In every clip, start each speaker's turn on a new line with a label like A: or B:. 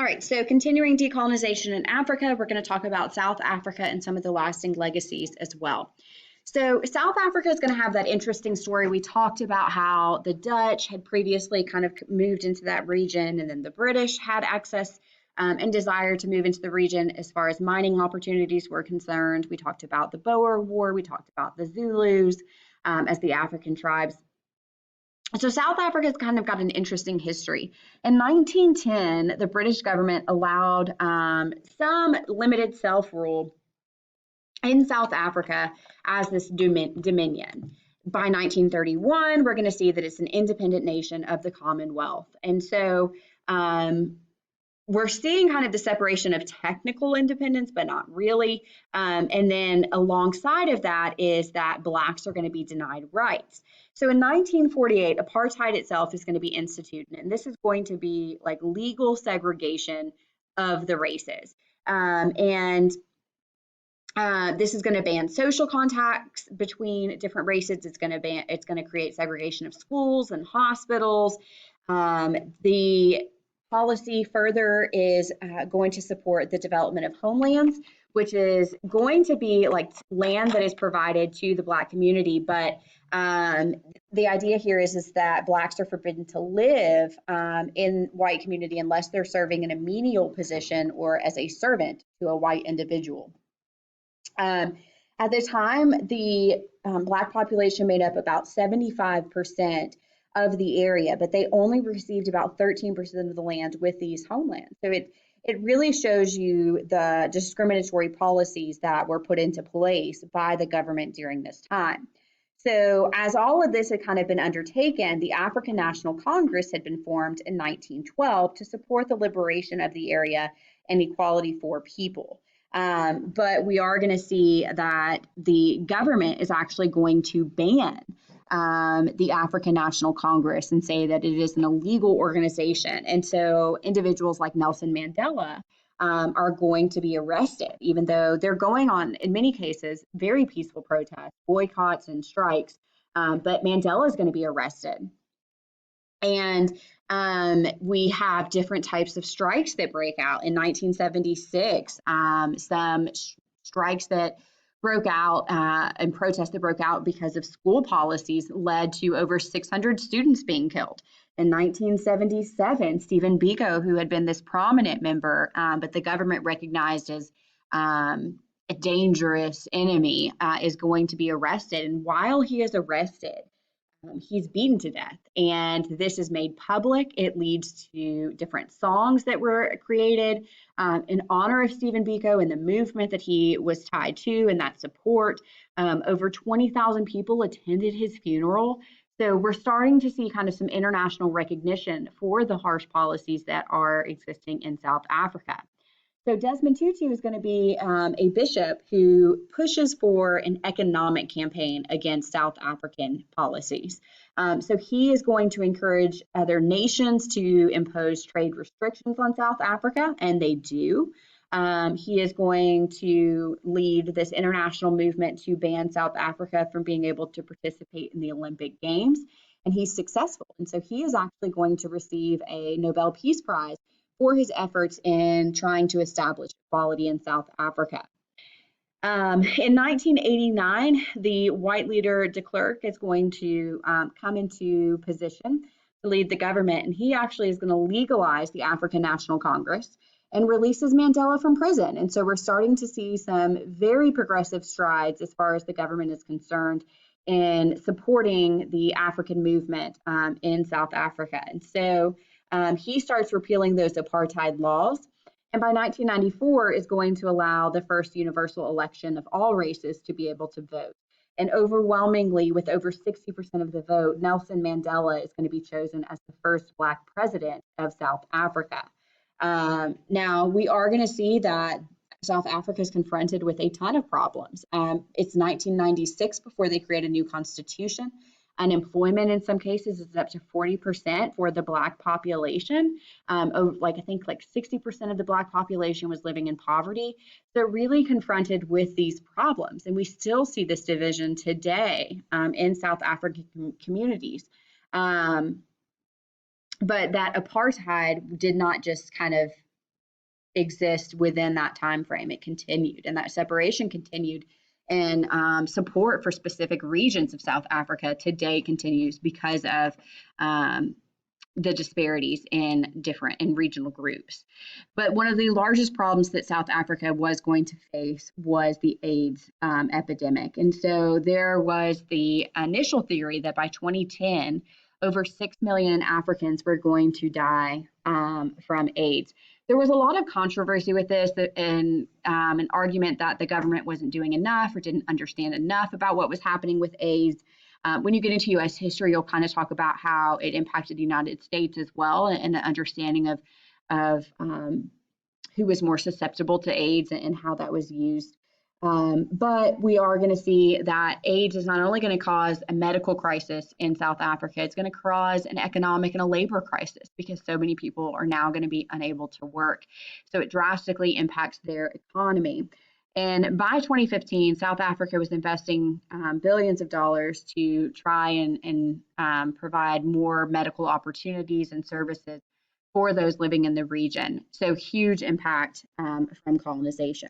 A: All right, so continuing decolonization in Africa, we're going to talk about South Africa and some of the lasting legacies as well. So South Africa is going to have that interesting story. We talked about how the Dutch had previously kind of moved into that region, and then the British had access and desire to move into the region as far as mining opportunities were concerned. We talked about the Boer War. We talked about the Zulus as the African tribes. So South Africa's kind of got an interesting history. In 1910, the British government allowed some limited self-rule in South Africa as this dominion. By 1931, we're going to see that it's an independent nation of the Commonwealth. And so we're seeing kind of the separation of technical independence, but not really. And then alongside of that is that Blacks are going to be denied rights. So in 1948, apartheid itself is going to be instituted, and this is going to be like legal segregation of the races. This is going to ban social contacts between different races. It's going to create segregation of schools and hospitals. The policy further is going to support the development of homelands, which is going to be like land that is provided to the Black community. But the idea here is that Blacks are forbidden to live in white community unless they're serving in a menial position or as a servant to a white individual. At the time, the Black population made up about 75% of the area, but they only received about 13% of the land with these homelands. So it really shows you the discriminatory policies that were put into place by the government during this time. So as all of this had kind of been undertaken, the African National Congress had been formed in 1912 to support the liberation of the area and equality for people. But we are going to see that the government is actually going to ban the African National Congress and say that it is an illegal organization. And so individuals like Nelson Mandela are going to be arrested, even though they're going on, in many cases, very peaceful protests, boycotts and strikes. But Mandela is going to be arrested. And we have different types of strikes that break out. In 1976, some strikes that broke out and protests that broke out because of school policies led to over 600 students being killed. In 1977, Stephen Biko, who had been this prominent member, but the government recognized as a dangerous enemy, is going to be arrested. And while he is arrested, he's beaten to death, and this is made public. It leads to different songs that were created in honor of Stephen Biko and the movement that he was tied to and that support. Over 20,000 people attended his funeral. So we're starting to see kind of some international recognition for the harsh policies that are existing in South Africa. So Desmond Tutu is going to be a bishop who pushes for an economic campaign against South African policies. So he is going to encourage other nations to impose trade restrictions on South Africa, and they do. He is going to lead this international movement to ban South Africa from being able to participate in the Olympic Games, and he's successful. And so he is actually going to receive a Nobel Peace Prize for his efforts in trying to establish equality in South Africa. In 1989, the white leader de Klerk is going to come into position to lead the government, and he actually is going to legalize the African National Congress and releases Mandela from prison. And so we're starting to see some very progressive strides as far as the government is concerned in supporting the African movement in South Africa. And so he starts repealing those apartheid laws, and by 1994 is going to allow the first universal election of all races to be able to vote. And overwhelmingly, with over 60% of the vote, Nelson Mandela is going to be chosen as the first Black president of South Africa. Now, we are going to see that South Africa is confronted with a ton of problems. It's 1996 before they create a new constitution. Unemployment in some cases is up to 40% for the Black population. I think 60% of the Black population was living in poverty. They're really confronted with these problems. And we still see this division today in South African communities. But that apartheid did not just kind of exist within that time frame. It continued, and that separation continued. And support for specific regions of South Africa today continues because of the disparities in regional groups. But one of the largest problems that South Africa was going to face was the AIDS epidemic. And so there was the initial theory that by 2010, over 6 million Africans were going to die from AIDS. There was a lot of controversy with this and an argument that the government wasn't doing enough or didn't understand enough about what was happening with AIDS. When you get into U.S. history, you'll kind of talk about how it impacted the United States as well, and the understanding of who was more susceptible to AIDS and how that was used. But we are going to see that AIDS is not only going to cause a medical crisis in South Africa, it's going to cause an economic and a labor crisis because so many people are now going to be unable to work. So it drastically impacts their economy. And by 2015, South Africa was investing billions of dollars to try and provide more medical opportunities and services for those living in the region. So huge impact from colonization.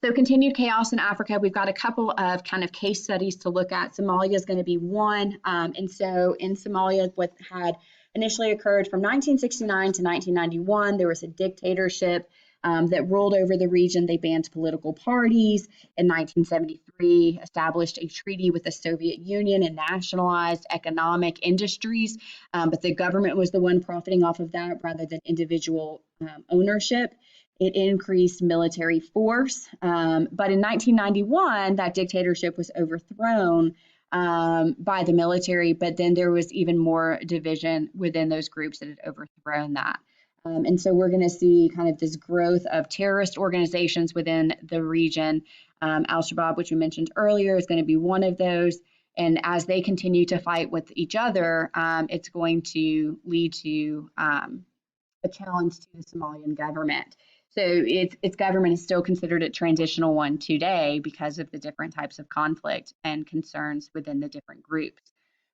A: So continued chaos in Africa. We've got a couple of kind of case studies to look at. Somalia is going to be one. And so in Somalia, what had initially occurred from 1969 to 1991, there was a dictatorship that ruled over the region. They banned political parties. In 1973, established a treaty with the Soviet Union and nationalized economic industries. But the government was the one profiting off of that rather than individual ownership. It increased military force. But in 1991, that dictatorship was overthrown by the military. But then there was even more division within those groups that had overthrown that. And so we're going to see kind of this growth of terrorist organizations within the region. Al-Shabaab, which we mentioned earlier, is going to be one of those. And as they continue to fight with each other, it's going to lead to a challenge to the Somalian government. So its government is still considered a transitional one today because of the different types of conflict and concerns within the different groups.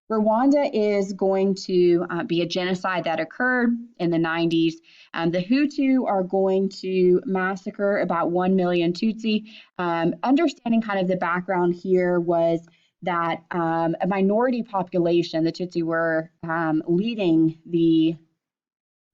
A: Rwanda is going to be a genocide that occurred in the 90s. The Hutu are going to massacre about 1 million Tutsi. Understanding kind of the background here was that a minority population, the Tutsi were leading the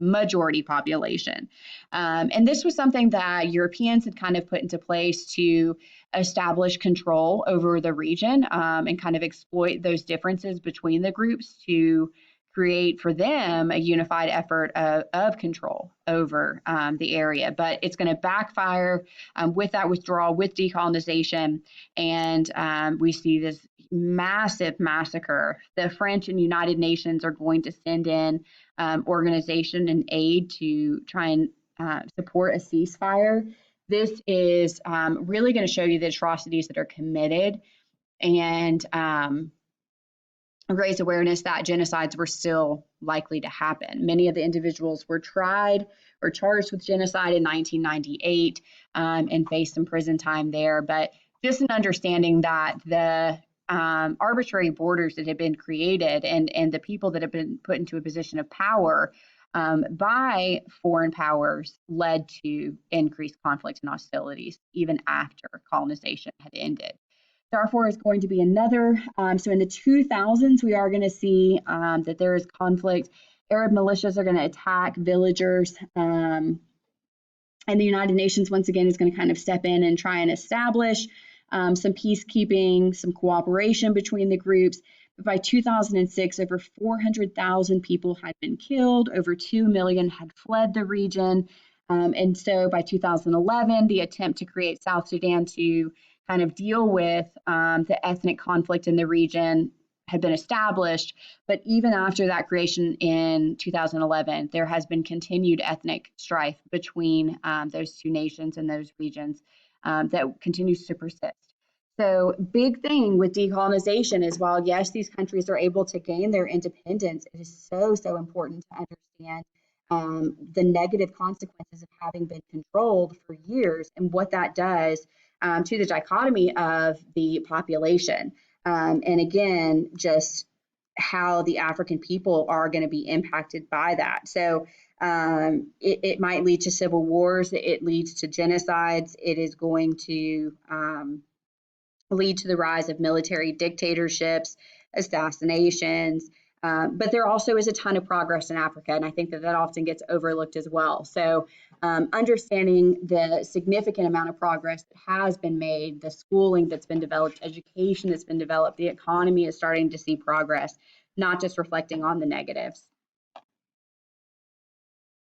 A: majority population. And this was something that Europeans had kind of put into place to establish control over the region and kind of exploit those differences between the groups to create for them a unified effort of control over the area. But it's going to backfire with that withdrawal, with decolonization, and we see this massive massacre. The French and United Nations are going to send in organization and aid to try and support a ceasefire. This is really going to show you the atrocities that are committed and raise awareness that genocides were still likely to happen. Many of the individuals were tried or charged with genocide in 1998 and faced some prison time there. But just an understanding that the arbitrary borders that have been created and the people that have been put into a position of power by foreign powers led to increased conflict and hostilities even after colonization had ended. Darfur is going to be another. So in the 2000s, we are going to see that there is conflict. Arab militias are going to attack villagers. And the United Nations, once again, is going to kind of step in and try and establish some peacekeeping, some cooperation between the groups. But by 2006, over 400,000 people had been killed, over 2 million had fled the region. And so by 2011, the attempt to create South Sudan to kind of deal with the ethnic conflict in the region had been established. But even after that creation in 2011, there has been continued ethnic strife between those two nations and those regions that continues to persist. So big thing with decolonization is while, yes, these countries are able to gain their independence, it is so important to understand the negative consequences of having been controlled for years and what that does to the dichotomy of the population. And again, just how the African people are going to be impacted by that. So It might lead to civil wars. It leads to genocides. It is going to lead to the rise of military dictatorships, assassinations. But there also is a ton of progress in Africa, and I think that that often gets overlooked as well. So understanding the significant amount of progress that has been made, the schooling that's been developed, education that's been developed, the economy is starting to see progress, not just reflecting on the negatives.